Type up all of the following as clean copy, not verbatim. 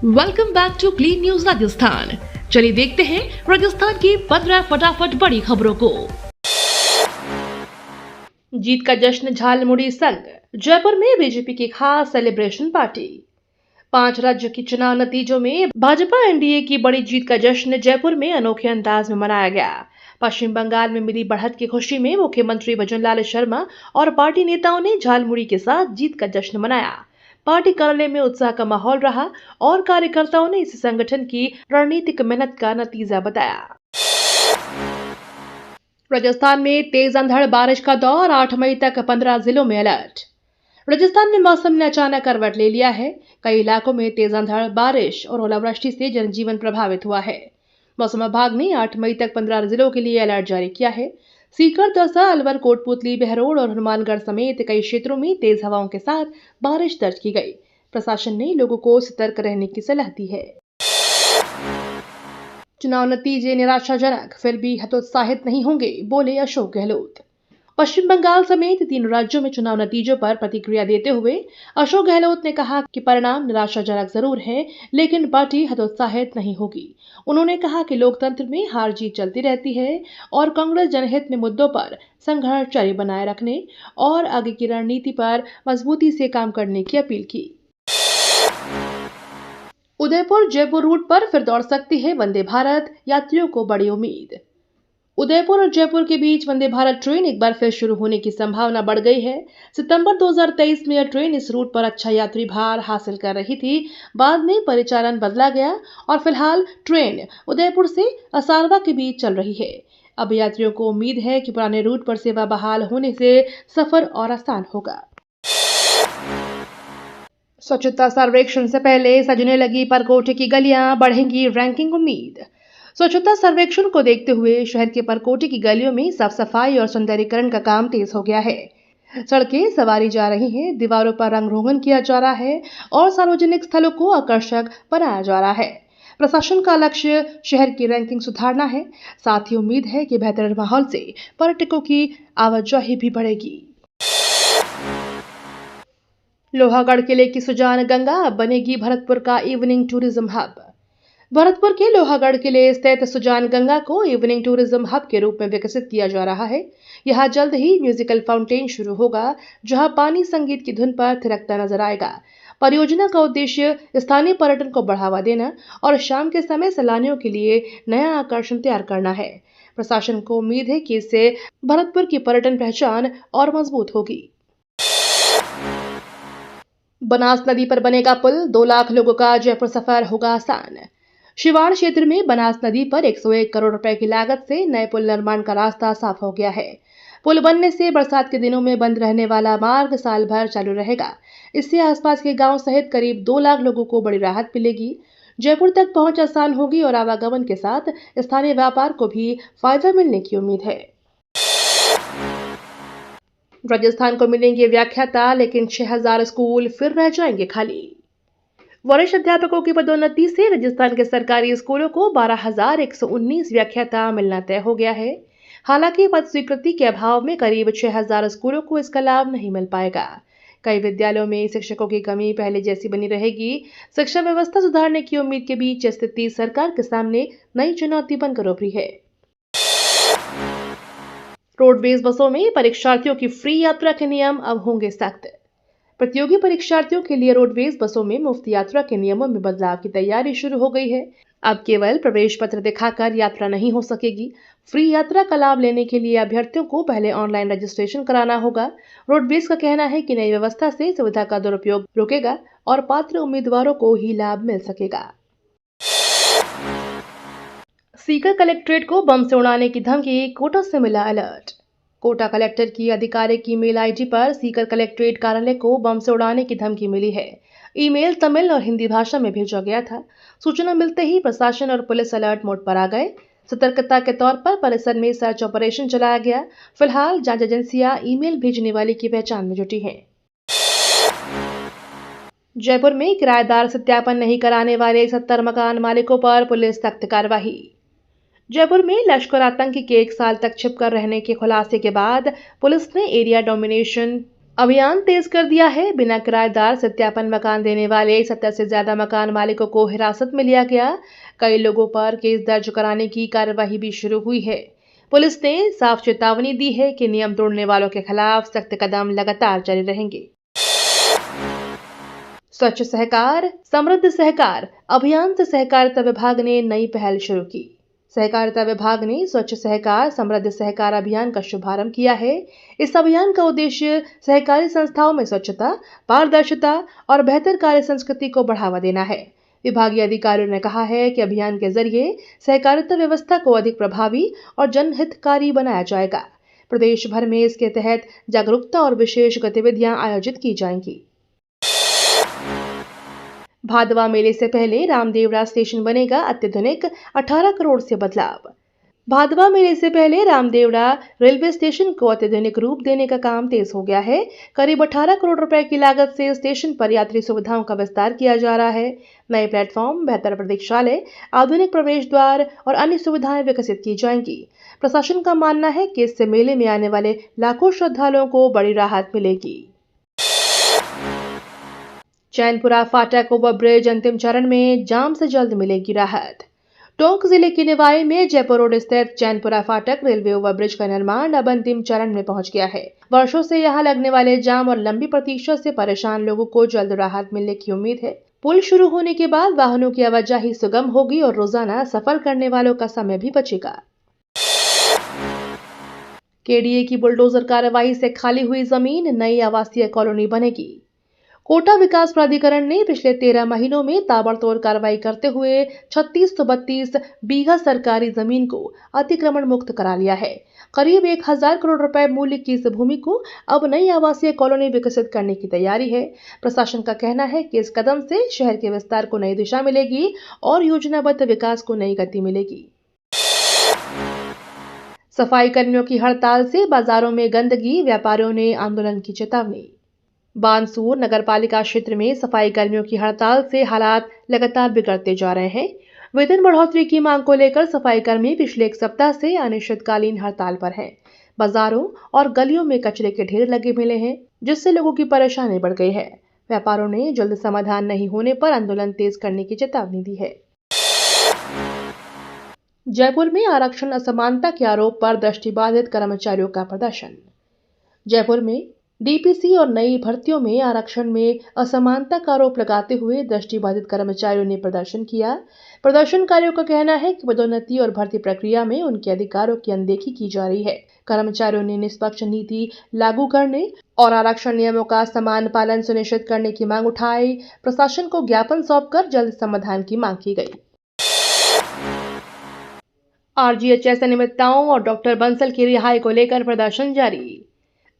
Welcome back to clean news Rajasthan. चलिए देखते हैं राजस्थान की 15 फटाफट बड़ी खबरों को। जीत का जश्न झालमुड़ी संग, जयपुर में बीजेपी की खास सेलिब्रेशन पार्टी। 5 राज्य के चुनाव नतीजों में भाजपा एनडीए की बड़ी जीत का जश्न जयपुर में अनोखे अंदाज में मनाया गया। पश्चिम बंगाल में मिली बढ़त की खुशी में मुख्यमंत्री भजनलाल शर्मा और पार्टी नेताओं ने झालमुड़ी के साथ जीत का जश्न मनाया। पार्टी कार्यालय में उत्साह का माहौल रहा और कार्यकर्ताओं ने इस संगठन की रणनीतिक मेहनत का नतीजा बताया। राजस्थान में तेज अंधड़ बारिश का दौर, 8 मई तक 15 जिलों में अलर्ट। राजस्थान में मौसम ने अचानक करवट ले लिया है। कई इलाकों में तेज अंधड़ बारिश और ओलावृष्टि से जनजीवन प्रभावित हुआ है। मौसम विभाग ने 8 मई तक 15 जिलों के लिए अलर्ट जारी किया है। सीकर, दौसा, अलवर, कोटपुतली, बहरोड और हनुमानगढ़ समेत कई क्षेत्रों में तेज हवाओं के साथ बारिश दर्ज की गई। प्रशासन ने लोगों को सतर्क रहने की सलाह दी है। चुनाव नतीजे निराशाजनक, फिर भी हतोत्साहित नहीं होंगे, बोले अशोक गहलोत। पश्चिम बंगाल समेत 3 राज्यों में चुनाव नतीजों पर प्रतिक्रिया देते हुए अशोक गहलोत ने कहा कि परिणाम निराशाजनक जरूर है, लेकिन पार्टी हतोत्साहित नहीं होगी। उन्होंने कहा कि लोकतंत्र में हार जीत चलती रहती है और कांग्रेस जनहित में मुद्दों पर संघर्ष जारी बनाए रखने और आगे की रणनीति पर मजबूती से काम करने की अपील की। उदयपुर जयपुर रूट पर फिर दौड़ सकती है वंदे भारत, यात्रियों को बड़ी उम्मीद। उदयपुर और जयपुर के बीच वंदे भारत ट्रेन एक बार फिर शुरू होने की संभावना बढ़ गई है। सितंबर 2023 में यह ट्रेन इस रूट पर अच्छा यात्री भार हासिल कर रही थी। बाद में परिचालन बदला गया और फिलहाल ट्रेन उदयपुर से असारवा के बीच चल रही है। अब यात्रियों को उम्मीद है कि पुराने रूट पर सेवा बहाल होने से सफर और आसान होगा। स्वच्छता सर्वेक्षण से पहले सजने लगी परकोटे की गलियां, बढ़ेंगी रैंकिंग उम्मीद। स्वच्छता सर्वेक्षण को देखते हुए शहर के परकोटे की गलियों में साफ सफाई और सौंदर्यीकरण का काम तेज हो गया है। सड़कें संवारी जा रही हैं, दीवारों पर रंग रोगन किया जा रहा है और सार्वजनिक स्थलों को आकर्षक बनाया जा रहा है। प्रशासन का लक्ष्य शहर की रैंकिंग सुधारना है। साथ ही उम्मीद है कि बेहतर माहौल से पर्यटकों की आवाजाही भी बढ़ेगी। लोहागढ़ किले की सुजान गंगा अब बनेगी भरतपुर का इवनिंग टूरिज्म हब। भरतपुर के लोहागढ़ किले स्थित सुजान गंगा को इवनिंग टूरिज्म हब के रूप में विकसित किया जा रहा है। यहां जल्द ही म्यूजिकल फाउंटेन शुरू होगा, जहां पानी संगीत की धुन पर थिरकता नजर आएगा। परियोजना का उद्देश्य स्थानीय पर्यटन को बढ़ावा देना और शाम के समय सैलानियों के लिए नया आकर्षण तैयार करना है। प्रशासन को उम्मीद है कि इससे भरतपुर की पर्यटन पहचान और मजबूत होगी। बनास नदी पर बनेगा पुल, 2 लाख लोगों का जयपुर सफर होगा आसान। शिवाड़ क्षेत्र में बनास नदी पर 101 करोड़ रुपए की लागत से नए पुल निर्माण का रास्ता साफ हो गया है। पुल बनने से बरसात के दिनों में बंद रहने वाला मार्ग साल भर चालू रहेगा। इससे आसपास के गांव सहित करीब 2 लाख लोगों को बड़ी राहत मिलेगी। जयपुर तक पहुंच आसान होगी और आवागमन के साथ स्थानीय व्यापार को भी फायदा मिलने की उम्मीद है। राजस्थान को मिलेंगे व्याख्याता, लेकिन 6000 स्कूल फिर रह जाएंगे खाली। वरिष्ठ अध्यापकों की पदोन्नति से राजस्थान के सरकारी स्कूलों को 12,119 व्याख्याता मिलना तय हो गया है। हालांकि पद स्वीकृति के अभाव में करीब 6000 स्कूलों को इसका लाभ नहीं मिल पाएगा। कई विद्यालयों में शिक्षकों की कमी पहले जैसी बनी रहेगी। शिक्षा व्यवस्था सुधारने की उम्मीद के बीच स्थिति सरकार के सामने नई चुनौती बनकर उभरी है। रोडवेज बसों में परीक्षार्थियों की फ्री यात्रा के नियम अब होंगे सख्त। प्रतियोगी परीक्षार्थियों के लिए रोडवेज बसों में मुफ्त यात्रा के नियमों में बदलाव की तैयारी शुरू हो गई है। अब केवल प्रवेश पत्र दिखाकर यात्रा नहीं हो सकेगी। फ्री यात्रा का लाभ लेने के लिए अभ्यर्थियों को पहले ऑनलाइन रजिस्ट्रेशन कराना होगा। रोडवेज का कहना है कि नई व्यवस्था से सुविधा का दुरुपयोग रुकेगा और पात्र उम्मीदवारों को ही लाभ मिल सकेगा। सीकर कलेक्ट्रेट को बम से उड़ाने की धमकी, कोटा से मिला अलर्ट। कोटा कलेक्टर की आधिकारिक ईमेल आईडी पर सीकर कलेक्ट्रेट कार्यालय को बम से उड़ाने की धमकी मिली है। ईमेल तमिल और हिंदी भाषा में भेजा गया था। सूचना मिलते ही प्रशासन और पुलिस अलर्ट मोड पर आ गए। सतर्कता के तौर पर परिसर में सर्च ऑपरेशन चलाया गया। फिलहाल जांच एजेंसियां ईमेल भेजने वाले की पहचान में जुटी हैं। जयपुर में किराएदार सत्यापन नहीं कराने वाले 70 मकान मालिकों पर पुलिस सख्त कार्रवाई। जयपुर में लश्कर आतंकी के 1 साल तक छिपकर रहने के खुलासे के बाद पुलिस ने एरिया डोमिनेशन अभियान तेज कर दिया है। बिना किराएदार सत्यापन मकान देने वाले 70 से ज्यादा मकान मालिकों को हिरासत में लिया गया। कई लोगों पर केस दर्ज कराने की कार्यवाही भी शुरू हुई है। पुलिस ने साफ चेतावनी दी है कि नियम तोड़ने वालों के खिलाफ सख्त कदम लगातार जारी रहेंगे। स्वच्छ सहकार समृद्ध सहकार अभियान से सहकारिता विभाग ने नई पहल शुरू की। सहकारिता विभाग ने स्वच्छ सहकार समृद्ध सहकार अभियान का शुभारंभ किया है। इस अभियान का उद्देश्य सहकारी संस्थाओं में स्वच्छता, पारदर्शिता और बेहतर कार्य संस्कृति को बढ़ावा देना है। विभागीय अधिकारियों ने कहा है कि अभियान के जरिए सहकारिता व्यवस्था को अधिक प्रभावी और जनहितकारी बनाया जाएगा। प्रदेश भर में इसके तहत जागरूकता और विशेष गतिविधियां आयोजित की जाएंगी। भादवा मेले से पहले रामदेवरा स्टेशन बनेगा अत्याधुनिक, 18 करोड़ से बदलाव। भादवा मेले से पहले रामदेवरा रेलवे स्टेशन को अत्याधुनिक रूप देने का काम तेज हो गया है। करीब 18 करोड़ रुपए की लागत से स्टेशन पर यात्री सुविधाओं का विस्तार किया जा रहा है। नए प्लेटफॉर्म, बेहतर प्रतीक्षालय, आधुनिक प्रवेश द्वार और अन्य सुविधाएं विकसित की जाएंगी। प्रशासन का मानना है कि इससे मेले में आने वाले लाखों श्रद्धालुओं को बड़ी राहत मिलेगी। चैनपुरा फाटक ओवरब्रिज अंतिम चरण में, जाम से जल्द मिलेगी राहत। टोंक जिले के निवाई में जयपुर रोड स्थित चैनपुरा फाटक रेलवे ओवरब्रिज का निर्माण अब अंतिम चरण में पहुंच गया है। वर्षों से यहां लगने वाले जाम और लंबी प्रतीक्षा से परेशान लोगों को जल्द राहत मिलने की उम्मीद है। पुल शुरू होने के बाद वाहनों की आवाजाही सुगम होगी और रोजाना सफर करने वालों का समय भी बचेगा। केडीए की बुलडोजर कार्रवाई से खाली हुई जमीन नई आवासीय कॉलोनी बनेगी। कोटा विकास प्राधिकरण ने पिछले 13 महीनों में ताबड़तोड़ कार्रवाई करते हुए 3632 बीघा सरकारी जमीन को अतिक्रमण मुक्त करा लिया है। करीब 1000 करोड़ रुपए मूल्य की इस भूमि को अब नई आवासीय कॉलोनी विकसित करने की तैयारी है। प्रशासन का कहना है कि इस कदम से शहर के विस्तार को नई दिशा मिलेगी और योजनाबद्ध विकास को नई गति मिलेगी। सफाई कर्मियों की हड़ताल से बाजारों में गंदगी, व्यापारियों ने आंदोलन की चेतावनी। बानसूर नगरपालिका क्षेत्र में सफाई कर्मियों की हड़ताल से हालात लगातार बिगड़ते जा रहे हैं। वेतन बढ़ोतरी की मांग को लेकर सफाई कर्मी पिछले एक सप्ताह से अनिश्चितकालीन हड़ताल पर हैं। बाजारों और गलियों में कचरे के ढेर लगे मिले हैं, जिससे लोगों की परेशानी बढ़ गई है। व्यापारियों ने जल्द समाधान नहीं होने पर आंदोलन तेज करने की चेतावनी दी है। जयपुर में आरक्षण असमानता के आरोप पर दृष्टिबाधित कर्मचारियों का प्रदर्शन। जयपुर में डीपीसी और नई भर्तियों में आरक्षण में असमानता का आरोप लगाते हुए दृष्टिबाधित कर्मचारियों ने प्रदर्शन किया। प्रदर्शनकारियों का कहना है कि पदोन्नति और भर्ती प्रक्रिया में उनके अधिकारों की अनदेखी की जा रही है। कर्मचारियों ने निष्पक्ष नीति लागू करने और आरक्षण नियमों का समान पालन सुनिश्चित करने की मांग उठाई। प्रशासन को ज्ञापन सौंपकर जल्द समाधान की मांग की गई। आरजीएचएस अनियमितताओं और डॉक्टर बंसल की रिहाई को लेकर प्रदर्शन जारी।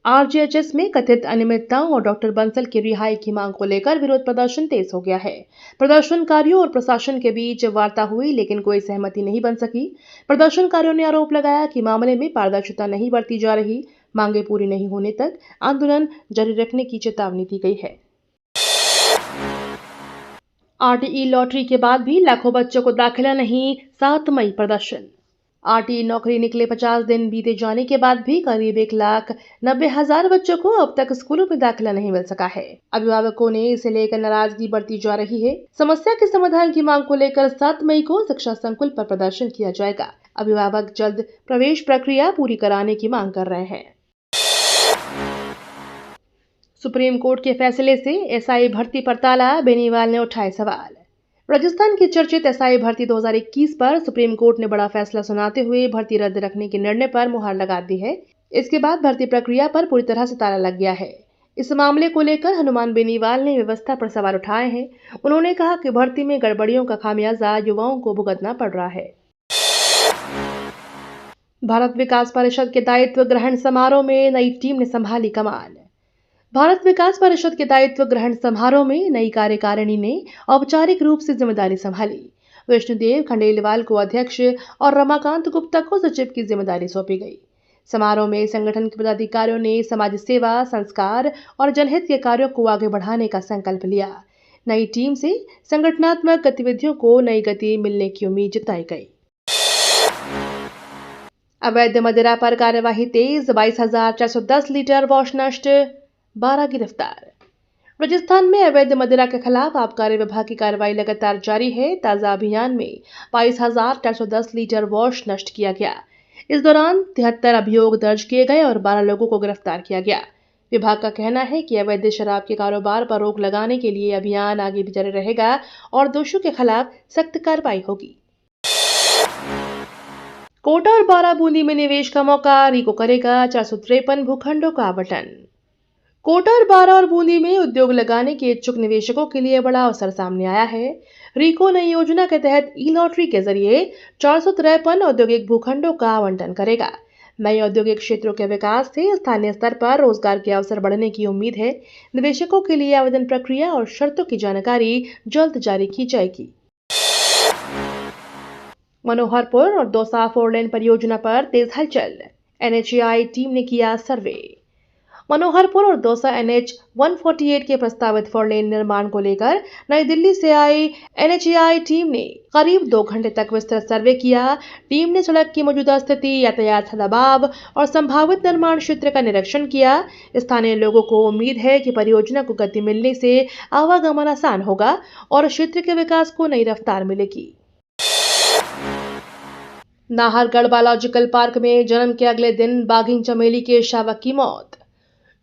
आरजीएचएस में कथित अनियमितताओं और डॉक्टर बंसल की रिहाई की मांग को लेकर विरोध प्रदर्शन तेज हो गया है। प्रदर्शनकारियों और प्रशासन के बीच वार्ता हुई, लेकिन कोई सहमति नहीं बन सकी। प्रदर्शनकारियों ने आरोप लगाया कि मामले में पारदर्शिता नहीं बरती जा रही। मांगे पूरी नहीं होने तक आंदोलन जारी रखने की चेतावनी दी गई है। आरटीई लॉटरी के बाद भी लाखों बच्चों को दाखिला नहीं, 7 मई प्रदर्शन। आरटीई नौकरी निकले 50 दिन बीते जाने के बाद भी करीब 1,90,000 बच्चों को अब तक स्कूलों में दाखिला नहीं मिल सका है। अभिभावकों ने इसे लेकर नाराजगी बढ़ती जा रही है। समस्या के समाधान की मांग को लेकर 7 मई को शिक्षा संकुल पर प्रदर्शन किया जाएगा। अभिभावक जल्द प्रवेश प्रक्रिया पूरी कराने की मांग कर रहे हैं। सुप्रीम कोर्ट के फैसले से एसआई भर्ती पर ताला, बेनीवाल ने उठाए सवाल। राजस्थान की चर्चित एसआई भर्ती 2021 पर सुप्रीम कोर्ट ने बड़ा फैसला सुनाते हुए भर्ती रद्द रखने के निर्णय पर मुहर लगा दी है। इसके बाद भर्ती प्रक्रिया पर पूरी तरह से ताला लग गया है। इस मामले को लेकर हनुमान बेनीवाल ने व्यवस्था पर सवाल उठाए हैं। उन्होंने कहा कि भर्ती में गड़बड़ियों का खामियाजा युवाओं को भुगतना पड़ रहा है। भारत विकास परिषद के दायित्व ग्रहण समारोह में नई टीम ने संभाली कमान। भारत विकास परिषद के दायित्व ग्रहण समारोह में नई कार्यकारिणी ने औपचारिक रूप से जिम्मेदारी संभाली। विष्णुदेव खंडेलवाल को अध्यक्ष और रमाकांत गुप्ता को सचिव की जिम्मेदारी सौंपी गई। समारोह में संगठन के पदाधिकारियों ने समाज सेवा, संस्कार और जनहित के कार्यों को आगे बढ़ाने का संकल्प लिया। नई टीम से संगठनात्मक गतिविधियों को नई गति मिलने की उम्मीद जताई गई। अवैध मदिरा पर कार्यवाही तेज, 22,410 लीटर वॉश नष्ट। 12 गिरफ्तार। राजस्थान में अवैध मदिरा के खिलाफ आबकारी विभाग की कार्रवाई लगातार जारी है। ताजा अभियान में 22,410 लीटर वॉश नष्ट किया गया। इस दौरान 73 अभियोग दर्ज किए गए और 12 लोगों को गिरफ्तार किया गया। विभाग का कहना है कि अवैध शराब के कारोबार पर रोक लगाने के लिए अभियान आगे भी जारी रहेगा और दोषियों के खिलाफ सख्त कार्रवाई होगी। कोटा और बारा बूंदी में निवेश का मौका, रीको करेगा 453 भूखंडों का आवंटन। कोटा और बारा और बूंदी में उद्योग लगाने के इच्छुक निवेशकों के लिए बड़ा अवसर सामने आया है। रीको नई योजना के तहत ई लॉटरी के जरिए 453 औद्योगिक भूखंडों का आवंटन करेगा। नए औद्योगिक क्षेत्रों के विकास से स्थानीय स्तर पर रोजगार के अवसर बढ़ने की उम्मीद है। निवेशकों के लिए आवेदन प्रक्रिया और शर्तों की जानकारी जल्द जारी की जाएगी। मनोहरपुर और दौसा फोरलेन परियोजना पर तेज हलचल, NHAI टीम ने किया सर्वे। मनोहरपुर और दौसा NH 148 के प्रस्तावित फोरलेन निर्माण को लेकर नई दिल्ली से आई NHAI टीम ने करीब 2 घंटे तक विस्तृत सर्वे किया। टीम ने सड़क की मौजूदा स्थिति, यातायात दबाव और संभावित निर्माण क्षेत्र का निरीक्षण किया। स्थानीय लोगों को उम्मीद है कि परियोजना को गति मिलने से आवागमन आसान होगा और क्षेत्र के विकास को नई रफ्तार मिलेगी। नाहरगढ़ बायोलॉजिकल पार्क में जन्म के अगले दिन बाघिन चमेली के शावक की मौत।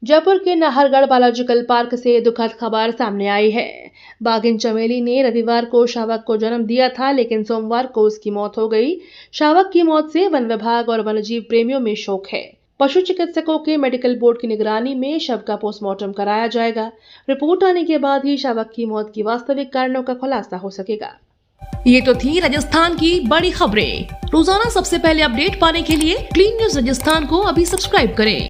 जयपुर के नाहरगढ़ बायोलॉजिकल पार्क से दुखद खबर सामने आई है। बाघिन चमेली ने रविवार को शावक को जन्म दिया था, लेकिन सोमवार को उसकी मौत हो गई। शावक की मौत से वन विभाग और वन्यजीव प्रेमियों में शोक है। पशु चिकित्सकों के मेडिकल बोर्ड की निगरानी में शव का पोस्टमार्टम कराया जाएगा। रिपोर्ट आने के बाद ही शावक की मौत की वास्तविक कारणों का खुलासा हो सकेगा। ये तो थी राजस्थान की बड़ी खबरें। रोजाना सबसे पहले अपडेट पाने के लिए क्लीन न्यूज राजस्थान को अभी सब्सक्राइब करें।